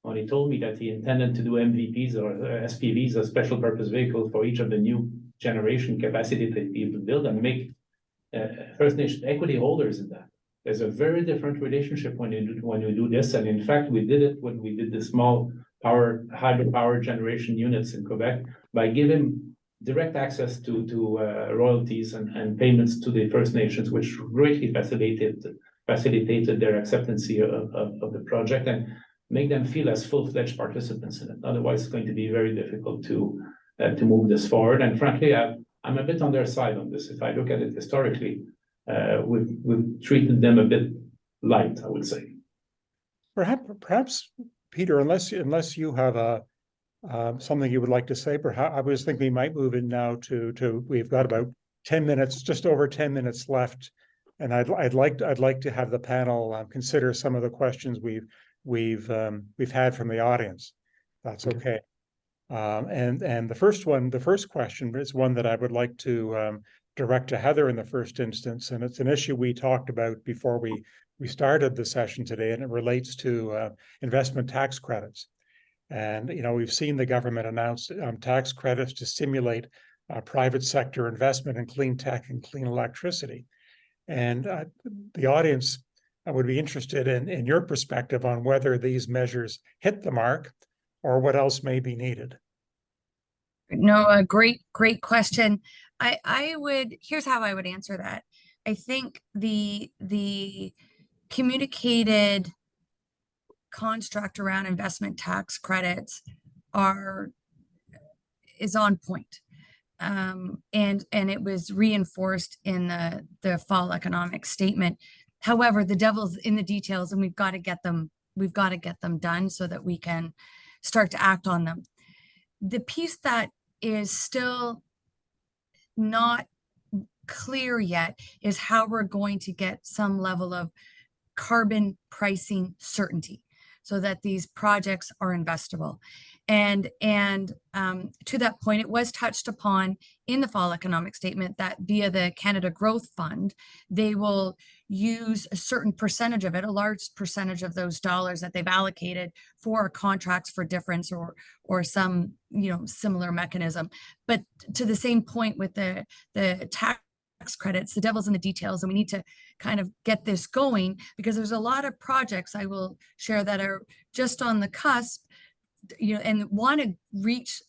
when he told me that he intended to do MVPs or SPVs, a special purpose vehicle for each of the new generation capacity that he would build and make First Nation equity holders in that. There's a very different relationship when you do this. And in fact, we did it when we did the small hydropower generation units in Quebec by giving direct access to royalties and payments to the First Nations, which greatly facilitated their acceptance of the project and make them feel as full-fledged participants in it. Otherwise, it's going to be very difficult to move this forward. And frankly, I'm a bit on their side on this. If I look at it historically, we've treated them a bit light, I would say. Perhaps, Peter, unless you have something you would like to say, perhaps I was thinking we might move in now to we've got about 10 minutes, just over 10 minutes left, and I'd like to have the panel consider some of the questions we've had from the audience. That's okay. And the first question is one that I would like to direct to Heather in the first instance, and it's an issue we talked about before we started the session today, and it relates to investment tax credits. And we've seen the government announce tax credits to stimulate private sector investment in clean tech and clean electricity. And the audience would be interested in your perspective on whether these measures hit the mark or what else may be needed. No, a great question. Here's how I would answer that. I think the communicated construct around investment tax credits is on point. And it was reinforced in the fall economic statement. However, the devil's in the details, and we've got to get them done so that we can start to act on them. The piece that is still not clear yet is how we're going to get some level of carbon pricing certainty so that these projects are investable. And to that point, it was touched upon in the fall economic statement that via the Canada Growth Fund, they will use a certain percentage of it, a large percentage of those dollars that they've allocated for contracts for difference or some similar mechanism. But to the same point with the tax credits, the devil's in the details, and we need to kind of get this going because there's a lot of projects I will share that are just on the cusp, and want to reach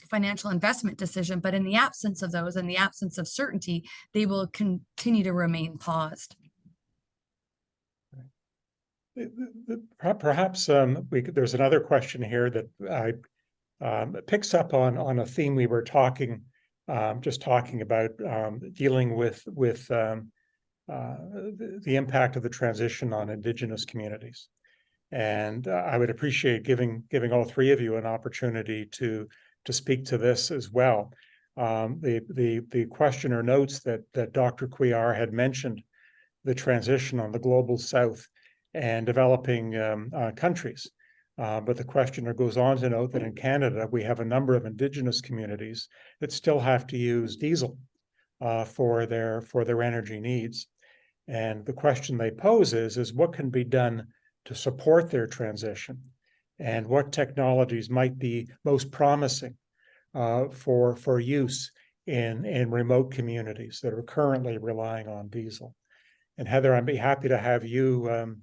financial investment decision, but in the absence of those, in the absence of certainty, they will continue to remain paused. Perhaps there's another question here that picks up on a theme we were talking about, dealing with the impact of the transition on Indigenous communities. And I would appreciate giving all three of you an opportunity to speak to this as well. The questioner notes that Dr. Couillard had mentioned the transition on the global south and developing countries. But the questioner goes on to note that in Canada, we have a number of Indigenous communities that still have to use diesel for their energy needs. And the question they pose is what can be done to support their transition, and what technologies might be most promising for use in remote communities that are currently relying on diesel. And Heather, I'd be happy to have you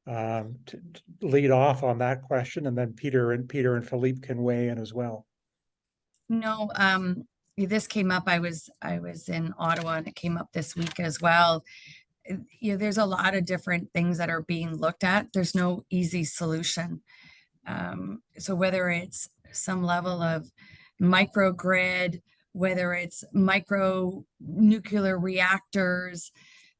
to lead off on that question, and then Peter and Philippe can weigh in as well. No, this came up. I was in Ottawa, and it came up this week as well. There's a lot of different things that are being looked at. There's no easy solution. So whether it's some level of microgrid, whether it's micro nuclear reactors,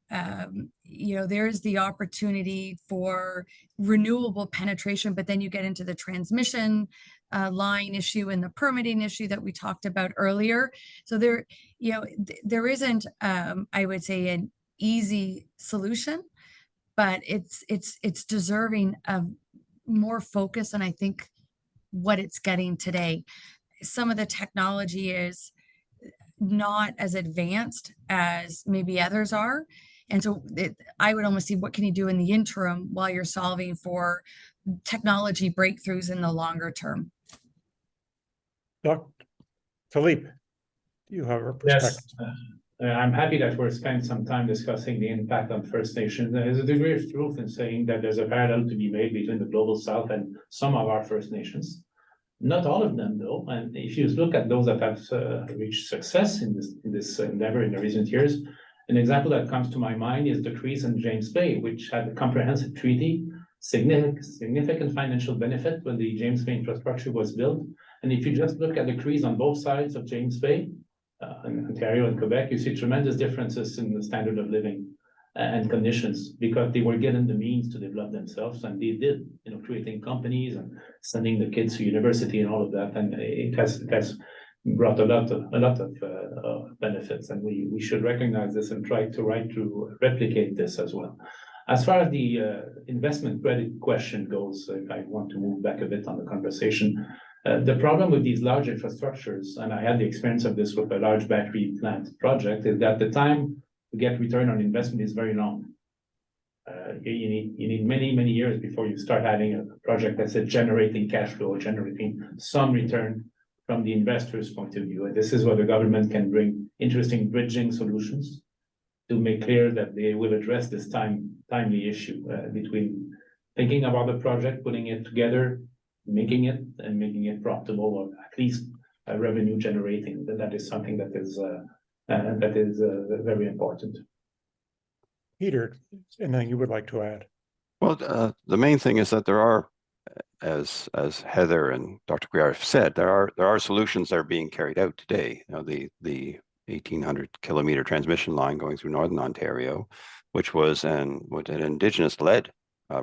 there's the opportunity for renewable penetration, but then you get into the transmission line issue and the permitting issue that we talked about earlier. So there isn't, I would say, an easy solution, but it's deserving of more focus. And I think what it's getting today, some of the technology is not as advanced as maybe others are. And so I would almost see what can you do in the interim while you're solving for technology breakthroughs in the longer term. Dr. Philippe, do you have a perspective? Yes, I'm happy that we're spending some time discussing the impact on First Nations. There's a degree of truth in saying that there's a parallel to be made between the Global South and some of our First Nations. Not all of them, though. And if you look at those that have reached success in this endeavor in the recent years, an example that comes to my mind is the Crees and James Bay, which had a comprehensive treaty, significant financial benefit when the James Bay infrastructure was built. And if you just look at the Crees on both sides of James Bay, in Ontario and Quebec, you see tremendous differences in the standard of living and conditions, because they were given the means to develop themselves, and they did, creating companies and sending the kids to university and all of that, and it has brought a lot of benefits, and we should recognize this and try to replicate this as well. As far as the investment credit question goes, if I want to move back a bit on the conversation, the problem with these large infrastructures, and I had the experience of this with a large battery plant project, is that the time to get return on investment is very long. You need many years before you start having a project that's generating cash flow, generating some return from the investor's point of view. And this is where the government can bring interesting bridging solutions to make clear that they will address this timely issue between thinking about the project, putting it together, making it profitable, or at least revenue generating. That is something that is very important. Peter, anything you would like to add? Well, the main thing is that there are, as Heather and Dr. Guiar have said, there are solutions that are being carried out today. The 1,800 kilometer transmission line going through Northern Ontario, which was an Indigenous-led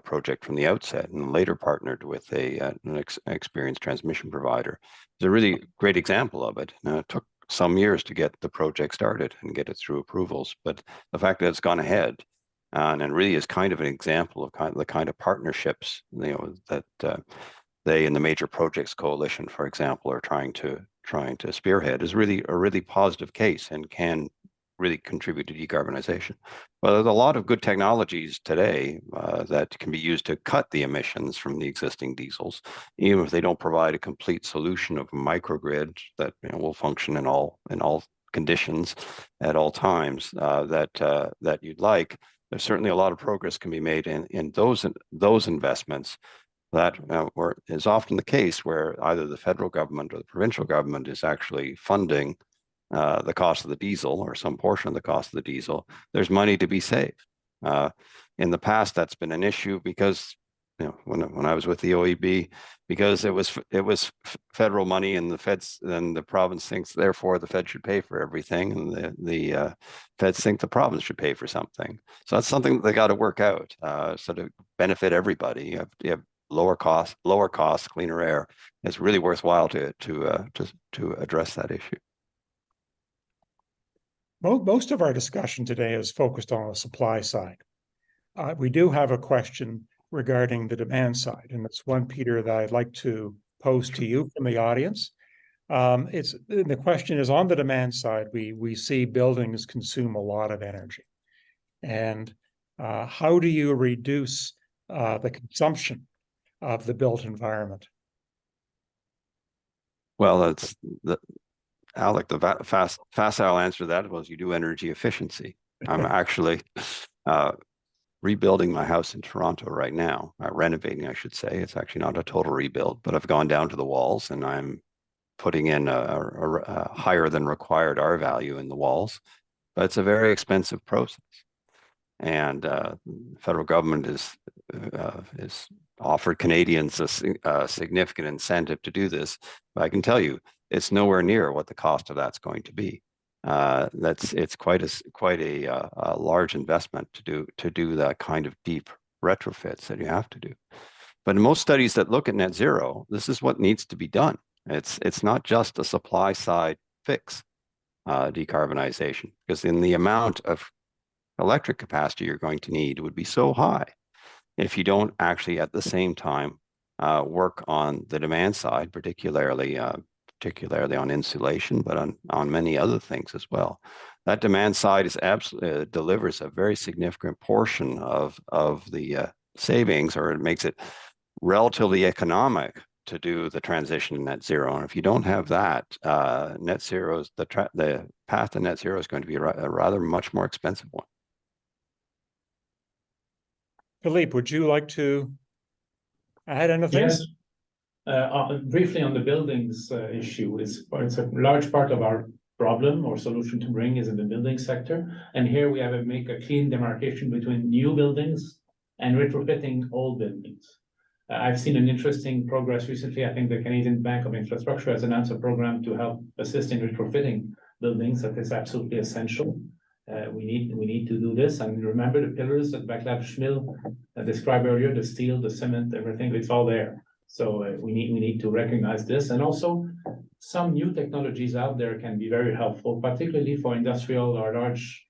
project from the outset, and later partnered with an experienced transmission provider. It's a really great example of it. Now, it took some years to get the project started and get it through approvals, but the fact that it's gone ahead and really is kind of an example of the kind of partnerships that they in the Major Projects Coalition, for example, are trying to spearhead is really a really positive case and can really contribute to decarbonization. Well, there's a lot of good technologies today that can be used to cut the emissions from the existing diesels, even if they don't provide a complete solution of a microgrid that will function in all conditions at all times that you'd like. There's certainly a lot of progress can be made in those investments. That is often the case where either the federal government or the provincial government is actually funding the cost of the diesel or some portion of the cost of the diesel. There's money to be saved. In the past, that's been an issue because when I was with the OEB, because it was federal money, and the feds and the province thinks therefore the Fed should pay for everything, and the feds think the province should pay for something. So that's something that they got to work out, so to benefit everybody. You have lower costs, cleaner air. It's really worthwhile to address that issue. Most of our discussion today is focused on the supply side. We do have a question regarding the demand side. And it's one, Peter, that I'd like to pose to you from the audience. The question is, on the demand side, we see buildings consume a lot of energy. And how do you reduce the consumption of the built environment? Well, Alec, the facile answer to that was you do energy efficiency. I'm actually rebuilding my house in Toronto right now, renovating, I should say. It's actually not a total rebuild, but I've gone down to the walls and I'm putting in a higher than required R value in the walls. But it's a very expensive process. And the federal government is offered Canadians a significant incentive to do this. But I can tell you, it's nowhere near what the cost of that's going to be. It's quite a large investment to do that kind of deep retrofits that you have to do. But in most studies that look at net zero, this is what needs to be done. It's not just a supply side fix, decarbonization, because in the amount of electric capacity you're going to need would be so high if you don't actually at the same time work on the demand side, particularly on insulation, but on many other things as well. That demand side is absolutely delivers a very significant portion of the savings, or it makes it relatively economic to do the transition to net zero. And if you don't have that, net zero is the path to net zero is going to be a rather much more expensive one. Philippe, would you like to add anything? Yes. Briefly on the buildings issue, it's a large part of our problem or solution to bring is in the building sector. And here we have to make a clean demarcation between new buildings and retrofitting old buildings. I've seen an interesting progress recently. I think the Canadian Bank of Infrastructure has announced a program to help assist in retrofitting buildings. That is absolutely essential. We need to do this. And remember the pillars that Václav Smil described earlier, the steel, the cement, everything, it's all there. So we need to recognize this. And also some new technologies out there can be very helpful, particularly for industrial or large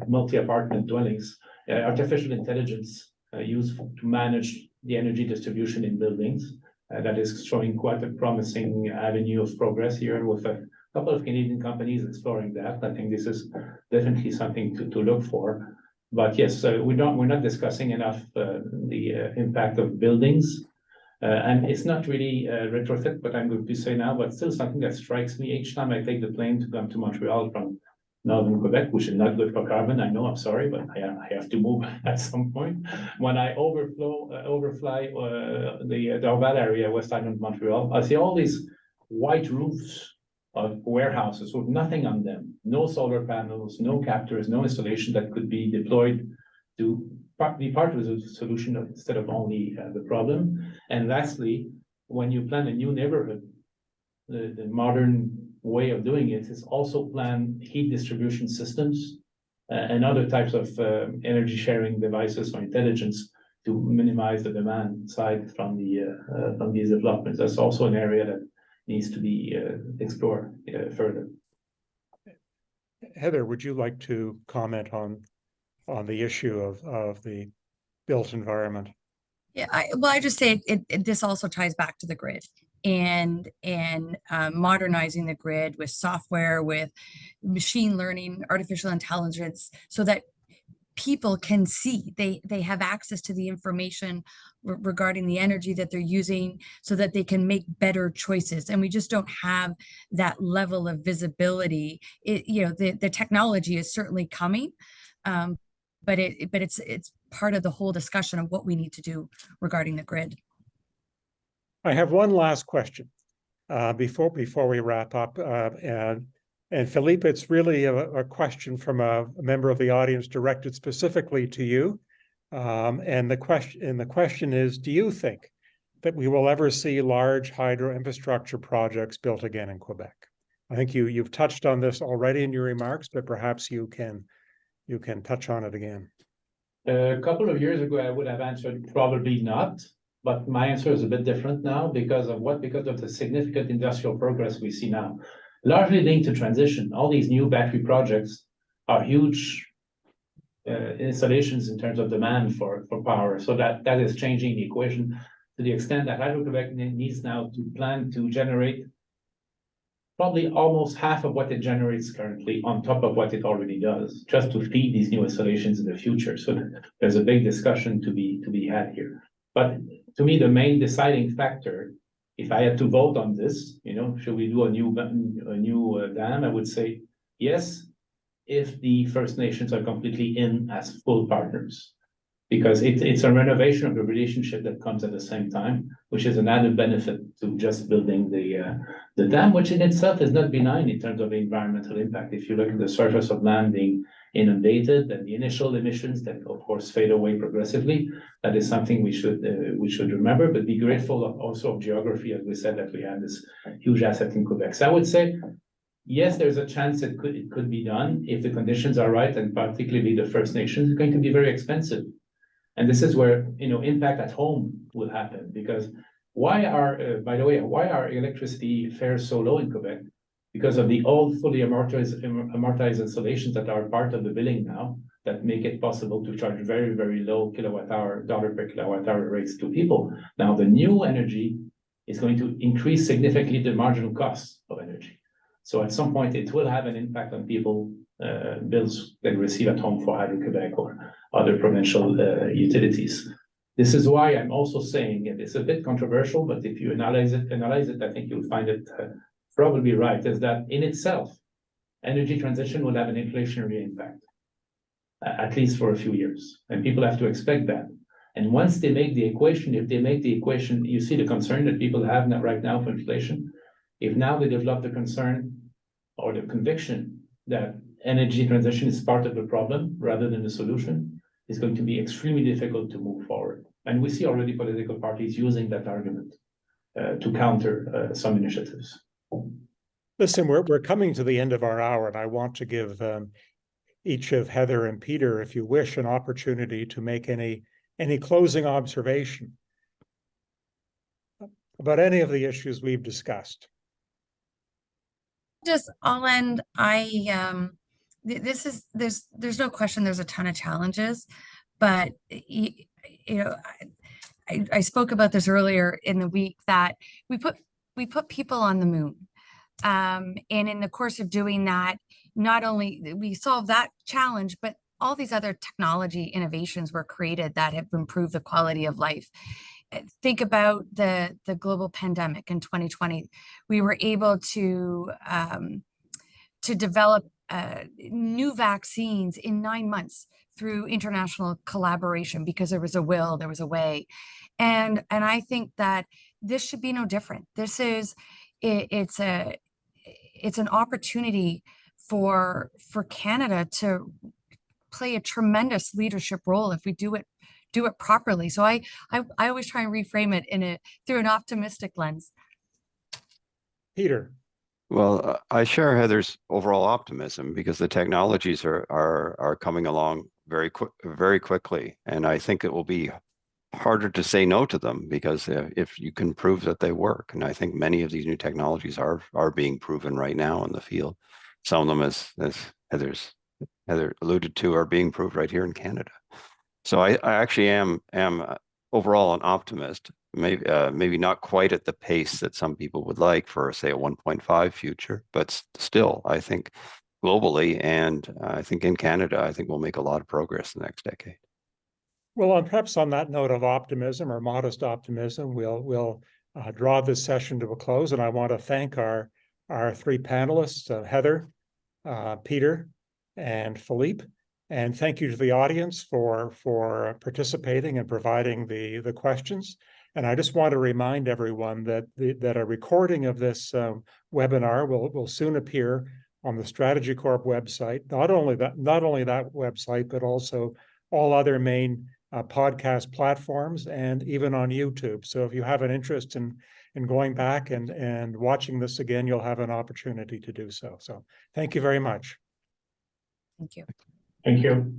multi-apartment dwellings. Artificial intelligence used to manage the energy distribution in buildings. That is showing quite a promising avenue of progress here with a couple of Canadian companies exploring that. I think this is definitely something to look for. But yes, we're not discussing enough the impact of buildings. And it's not really retrofit, what I'm going to say now, but still something that strikes me each time I take the plane to come to Montreal from Northern Quebec, which is not good for carbon. I know, I'm sorry, but I have to move at some point. When I overfly the Dorval area, West Island, Montreal, I see all these white roofs of warehouses with nothing on them, no solar panels, no captors, no installation that could be deployed to be part of the solution instead of only the problem. And lastly, when you plan a new neighborhood, the modern way of doing it is also plan heat distribution systems and other types of energy sharing devices or intelligence to minimize the demand side from these developments. That's also an area that needs to be explored further. Heather, would you like to comment on the issue of the built environment? Yeah, I just say this also ties back to the grid and modernizing the grid with software, with machine learning, artificial intelligence, so that people can see, they have access to the information regarding the energy that they're using, so that they can make better choices. And we just don't have that level of visibility. The technology is certainly coming, but it's part of the whole discussion of what we need to do regarding the grid. I have one last question before we wrap up, and Philippe, it's really a question from a member of the audience directed specifically to you, and the question is: do you think that we will ever see large hydro infrastructure projects built again in Quebec? I think you've touched on this already in your remarks, but perhaps you can touch on it again. A couple of years ago, I would have answered probably not, but my answer is a bit different now because of what? Because of the significant industrial progress we see now, largely linked to transition. All these new battery projects are huge installations in terms of demand for power. So that is changing the equation to the extent that Hydro-Québec needs now to plan to generate probably almost half of what it generates currently on top of what it already does, just to feed these new installations in the future. So there's a big discussion to be had here. But to me, the main deciding factor, if I had to vote on this, should we do a new dam? I would say yes, if the First Nations are completely in as full partners, because it's a renovation of the relationship that comes at the same time, which is an added benefit to just building the dam, which in itself is not benign in terms of the environmental impact. If you look at the surface of land being inundated and the initial emissions that of course fade away progressively, that is something we should remember, but be grateful also of geography, as we said, that we have this huge asset in Quebec. So I would say, yes, there's a chance it could be done if the conditions are right, and particularly the First Nations. It's going to be very expensive. And this is where, impact at home will happen, because by the way, why are electricity fares so low in Quebec? Because of the old fully amortized installations that are part of the billing now, that make it possible to charge very, very low dollar per kilowatt hour rates to people. Now, the new energy is going to increase significantly the marginal costs of energy. So at some point, it will have an impact on people bills they receive at home for Hydro-Québec or other provincial utilities. This is why I'm also saying it's a bit controversial, but if you analyze it, I think you'll find it probably right, is that in itself, energy transition will have an inflationary impact, at least for a few years. And people have to expect that. And once they make the equation, you see the concern that people have right now for inflation. If now they develop the concern or the conviction that energy transition is part of the problem rather than the solution, it's going to be extremely difficult to move forward. And we see already political parties using that argument to counter some initiatives. Listen, we're coming to the end of our hour, and I want to give each of Heather and Peter, if you wish, an opportunity to make any closing observation about any of the issues we've discussed. I'll end. There's no question there's a ton of challenges, but I spoke about this earlier in the week, that we put people on the moon, and in the course of doing that, not only we solved that challenge, but all these other technology innovations were created that have improved the quality of life. Think about the global pandemic in 2020. We were able to develop new vaccines in 9 months through international collaboration, because there was a will, there was a way. And I think that this should be no different. It's an opportunity for Canada to play a tremendous leadership role if we do it properly. So I always try and reframe it through an optimistic lens. Peter. Well, I share Heather's overall optimism, because the technologies are coming along very quickly, and I think it will be harder to say no to them, because if you can prove that they work, and I think many of these new technologies are being proven right now in the field. Some of them, as Heather alluded to, are being proved right here in Canada. So I actually am overall an optimist. Maybe not quite at the pace that some people would like for, say, a 1.5 future, but still, I think globally, and I think in Canada, I think we'll make a lot of progress in the next decade. Well, and perhaps on that note of optimism, or modest optimism, we'll draw this session to a close. And I want to thank our three panelists, Heather, Peter, and Philippe. And thank you to the audience for participating and providing the questions. And I just want to remind everyone that a recording of this webinar will soon appear on the StrategyCorp website. Not only that website, but also all other main podcast platforms, and even on YouTube. So if you have an interest in going back and watching this again, you'll have an opportunity to do so. So thank you very much. Thank you. Thank you.